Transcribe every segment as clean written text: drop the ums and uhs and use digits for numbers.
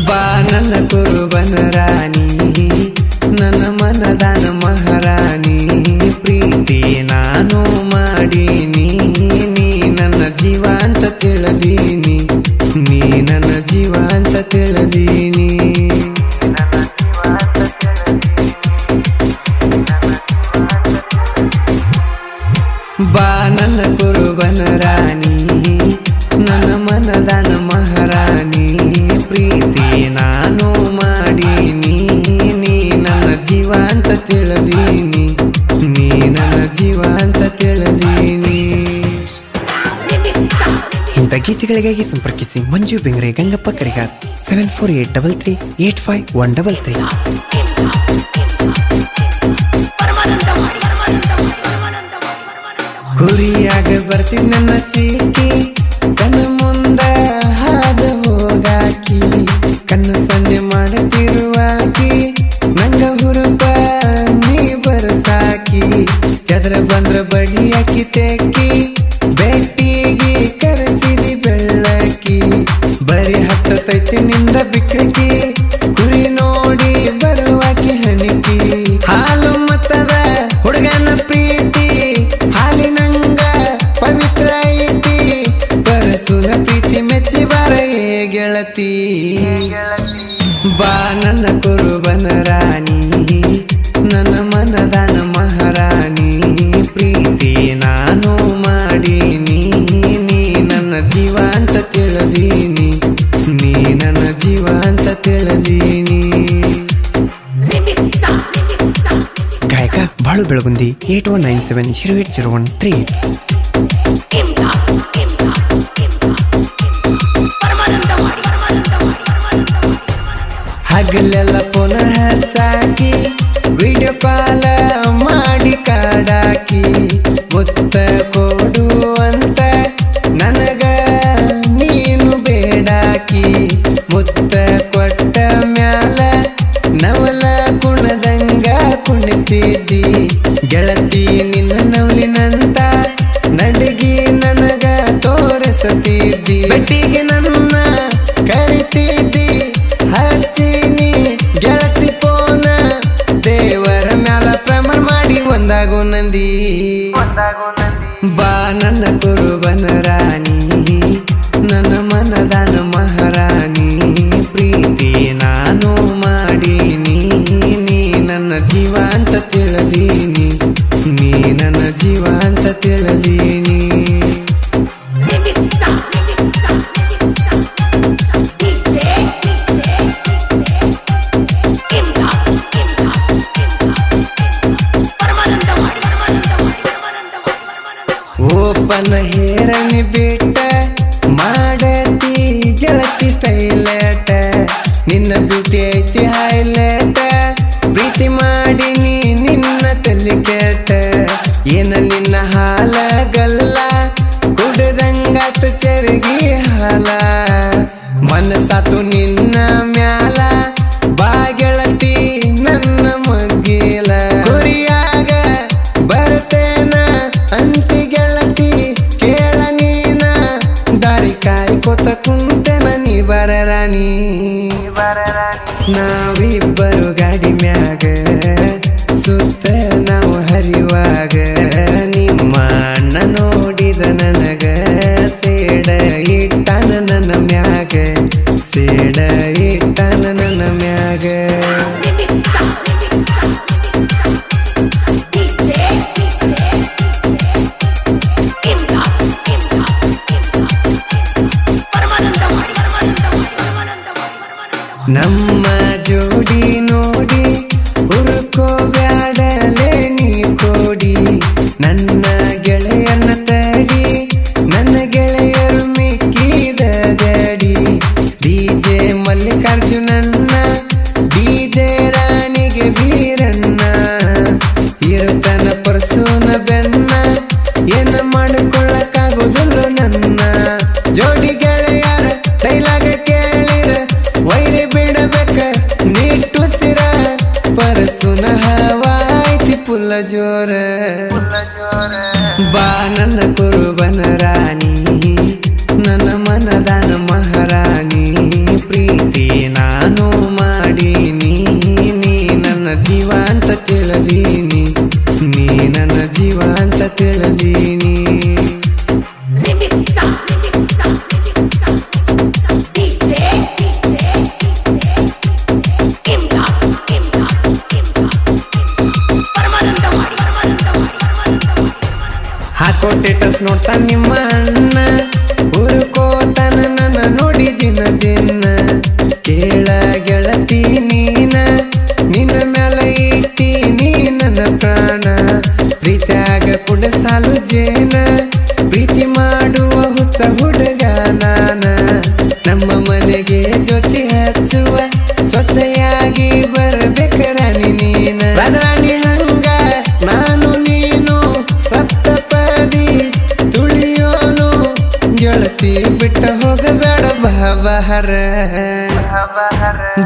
ಬಾ ನನ್ನ ಕುರುಬನ ರಾಣಿ ನನ್ನ ಮನದಾನ ಮಹಾರಾಣಿ ಪ್ರೀತಿ ನಾನು ಮಾಡೀನಿ ನೀ ನನ್ನ ಜೀವ ಅಂತ ತಿಳಿದೀನಿ ನೀ ನನ್ನ ಜೀವ ಅಂತ ತಿಳಿದೀನಿ ಬಾ ನನ್ನ ಕುರುಬನ ರಾಣಿ ನನ್ನ ಮನದಾನ ಮಹಾರಾಣಿ ಪ್ರೀತಿ ನಾನು ಮಾಡೀನಿ ನೀ ನನ್ನ ಜೀವ ಅಂತ ತಿಳಿದೀನಿ ನೀ ನನ್ನ ಜೀವ ಅಂತ ತಿಳಿದೀನಿ. ಇಂಥ ಗೀತೆಗಳಿಗಾಗಿ ಸಂಪರ್ಕಿಸಿ ಮಂಜು ಬೆಂಗ್ರೆ ಗಂಗಪ್ಪ ಕರಿಗಾರ್ 7483385133. ಗುರಿಯಾಗ ಬರ್ತೀನಿ ನನ್ನ ಚೀಕಿ ಕಣ್ಣ ಮುಂದ ಹಾದ ಹೋಗಾಕಿ ಕಣ್ಣ ಸನ್ನೆ ಮಾಡುತ್ತಿರುವಾಕಿ ನಂಗ ಹುರುಪ ನೀ ಬರಸಾಕಿ ಎದ್ರ ಬಂದ್ರ ಬಡಿಯಾಕಿ ತೆಕ್ಕಿ ಬೆಟ್ಟಿಗೆ ಕರೆಸಿದಿ ಬೆಳ್ಳಕ್ಕಿ ಬರೀ ಹತ್ತೈತಿ ನಿಂದ ಬಿಕ್ಕಳಿಕಿ ಗುರಿ ನೋಡಿ ಬರುವಾಕಿ ಹನಿಕಿ ಹಾಲು ಮತ್ತದ ಹುಡುಗನ ಪ್ರೀತಿ ಹಾಲಿನಂಗ ಪವಿತ್ರ ಐತಿ ಬರಸುನ ಪ್ರೀತಿ ಮೆಚ್ಚಿ ಬಾರ ಗೆಳತಿ ಬಾ ನನ್ನ ಕುರುಬನ ರಾಣಿ ನನ್ನ ಮನದಾನ ಮಹಾರಾಣಿ ಪ್ರೀತಿ ನಾನು ಮಾಡೀನಿ ನೀ ನನ್ನ ಜೀವ ಅಂತ ತಿಳಿದೀನಿ ನೀ ನನ್ನ ಜೀವ ಅಂತ ತಿಳಿದೀನಿ. ಗಾಯಕ ಬಾಳು ಬೆಳಗುಂದಿ 8197080138. ಹಗಲೆಲ್ಲ ಪುನಃ ಹಚ್ಚಾಕಿ ವಿಡಿಯೋ ಕಾಲ ಮಾಡಿ ಕಾಡಾಕಿ ಮುತ್ತ ಕೊಡು ಅಂತ ನನಗ ನೀನು ಬೇಡಾಕಿ ಮುತ್ತ ಕೊಟ್ಟ ಮ್ಯಾಲ ನವಲ ಕುಣದಂಗ ಕುಣಿತಿದ್ದಿ ಗೆಳತಿ ನಿನ್ನ ನವಲಿನಂತ ನಡಗಿ ನನಗ ತೋರಿಸುತ್ತಿದ್ದಿ ಬೆಟ್ಟಿಗೆ ನನ್ನ ಕರಿತಿದ್ದಿ ಹಚ್ಚಿನಿ ಗೆಳತಿ ಪೋನ ದೇವರ ಮ್ಯಾಲ ಪ್ರಮಾಣ ಮಾಡಿ ಒಂದಾಗೋ ನಂದಿ ಬಾ ನನ್ನ ಕುರುಬನ ರಾಣಿ ನನ್ನ ಮನದಾನ ಮಹಾರಾಣಿ ಪ್ರೀತಿ ನಾನು ಮಾಡೀನಿ ನೀ ನನ್ನ ಜೀವ ಅಂತ ತಿಳಿದೀನಿ ನೀ ನನ್ನ ಜೀವ ಅಂತ ತಿಳಿದೀನಿ. ಓಪನ ಹೇರನಿ ಬಿಟ್ಟ ಮಾಡತಿ ಗೆಳತಿ ಸ್ಟೈಲೇಟ ನಿನ್ನ ಬ್ಯೂಟಿ ಐತಿ ಹೈಲೈಟ ಪ್ರೀತಿ ಮಾಡಿನಿ ನಿನ್ನ ತಲೆ ಕೆಟ್ಟ ಏನ ನಿನ್ನ ಹಾಲಗಲ್ಲ ಕುಡದಂಗಾತ ಚರಗಿ ಹಾಲ ಮನಸಾತು ನಿನ್ನ ಮ್ಯಾಲ ಬಾ ಗೆಳತಿ ನನ್ನ ಮಗ್ಗಿಲ ಗುರಿಯಾಗ ಬರ್ತೇನ ಅಂತಿ ಗೆಳತಿ ಕೇಳ ನೀನ ದಾರಿ ಕಾಯ್ಕೋತ ಕುಂತೆನ ನೀ ಬರ ರಾಣಿ ನಾವಿಬ್ಬರು ಗಾಡಿ ಮ್ಯಾಗ ಸುತ್ತ ನಾವು ಹರಿವಾಗ ನಿಮ್ಮ ಅಣ್ಣ ನೋಡಿದ ನನಗ ಸೇಡ ಇಟ್ಟಾನ ನನ್ನ ಮ್ಯಾಗ ಸೇಡ ಇಟ್ಟಾನ ನನ್ನ ಮ್ಯಾಗ ನಮ್ಮ ಜೋಡಿ ನೋಡಿ ಹುರುಕೋ ಬ್ಯಾಡಲೆ ನೀ ಕೋಡಿ ನನ್ನ ಗೆಳೆಯನ ತಡಿ ನನ್ನ ಗೆಳೆಯರು ಮಿಕ್ಕಿದ ಗಡಿ ಡಿಜೆ ಮಲ್ಲಿಕಾರ್ಜುನನ್ನ ಡಿಜೆ ರಾಣಿಗೆ ಬೀರಣ್ಣ ಇರತನ ಪರ್ಸೂನ ಬೆನ್ನ ಏನ ಮಾಡಿಕೊಳ್ಳಕ್ಕಾಗೋದಿಲ್ಲ ನನ್ನ ಸ್ಟೇಟಸ್ ನೋಡ್ತಾನ ನಿಮ್ಮ ಅಣ್ಣ ಹುರ್ಕೋತಾನ ನನ್ನ ನೋಡಿ ದಿನ ದಿನ ಕೇಳ ಗೆಳತಿ ನೀನ ನಿನ್ನ ಮ್ಯಾಲ ಇಟ್ಟೀನಿ ನನ್ನ ಪ್ರಾಣ ಪ್ರೀತ್ಯಾಗ ಕುಡಸಾಲು ಜೇನ ಪ್ರೀತಿ ಮಾಡುವ ಹುಚ್ಚ ಹುಡುಗ ನಾನ ನಮ್ಮ ಮನೆಗೆ ಜೊತೆ ಹಚ್ಚುವ ಸೊಸೆಯಾಗಿ ಬರ್ಬೇಕ ರಾಣಿ ನೀನ ರಾಣಿ ಹಂಗ ನಾನು ನೀನು ಸಪ್ತಪದಿ ತುಳಿಯೋನು ಗೆಳತಿ ಬಿಟ್ಟ ಹೋಗಬೇಡ ಬಾಬಹರ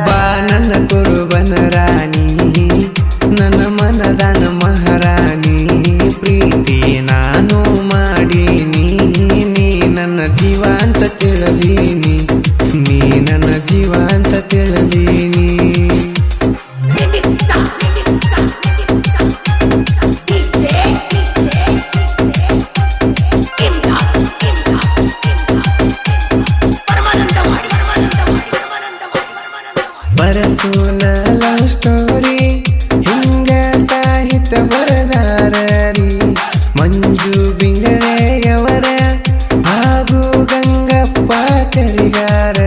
ಬಾ ನನ್ನ ಕುರುಬನ ರಾಣಿ ನನ್ನ ಮನದಾನ ಮಹಾರಾಣಿ ಪ್ರೀತಿ ನಾನು ಮಾಡೀನಿ ನೀ ನನ್ನ ಜೀವ ಅಂತ ತಿಳಿದೀನಿ ನೀ ನನ್ನ ಜೀವ ಅಂತ ತಿಳಿದೀನಿ ಬರಸೂನ ಲವ್ ಸ್ಟೋರಿ ಹಿಂಗ ಸಾಹಿತ್ಯ ಬರದಾರರಿ ಮಂಜು ಬಿಂಗಳೆಯವರ ಹಾಗೂ ಗಂಗಪ್ಪ ಕರಿಗಾರ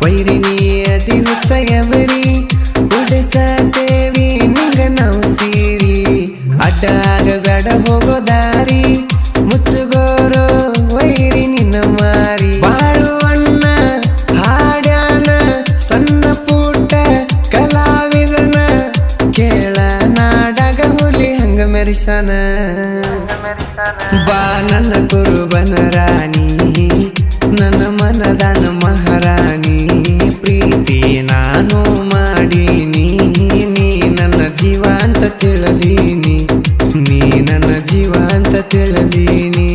ವೈರಿನಿ ಅತಿ ಹುಚ್ಚಯವರಿ ಉಡಿಸತೇವಿ ನಿಂಗ ನಾವು ಸೀರಿ ಅಡ್ಡಾಗ ಬೇಡ ಹೋಗೋ ದಾರಿ ಮುಚ್ಚುಗೋರೋ ವೈರಿ ನಿನ್ನ ಮಾರಿ ಬಾಳುವಣ್ಣ ಹಾಡ್ಯಾನ ಸಣ್ಣ ಪುಟ್ಟ ಕಲಾವಿದನ ಕೇಳ ನಾಡಗ ಹುಲಿ ಹಂಗ ಮೆರಿಸನ ಬಾ ನನ್ನ ಕುರುಬನ ರಾಣಿ ನನ್ನ ಮನದಾನ ಮಹಾರಾಣಿ ಪ್ರೀತಿ ನಾನು ಮಾಡೀನಿ ನೀ ನನ್ನ ಜೀವ ಅಂತ ತಿಳಿದೀನಿ ನೀ ನನ್ನ ಜೀವ ಅಂತ ತಿಳಿದೀನಿ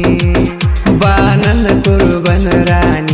ಬಾ ನನ್ನ ಕುರುಬನ ರಾಣಿ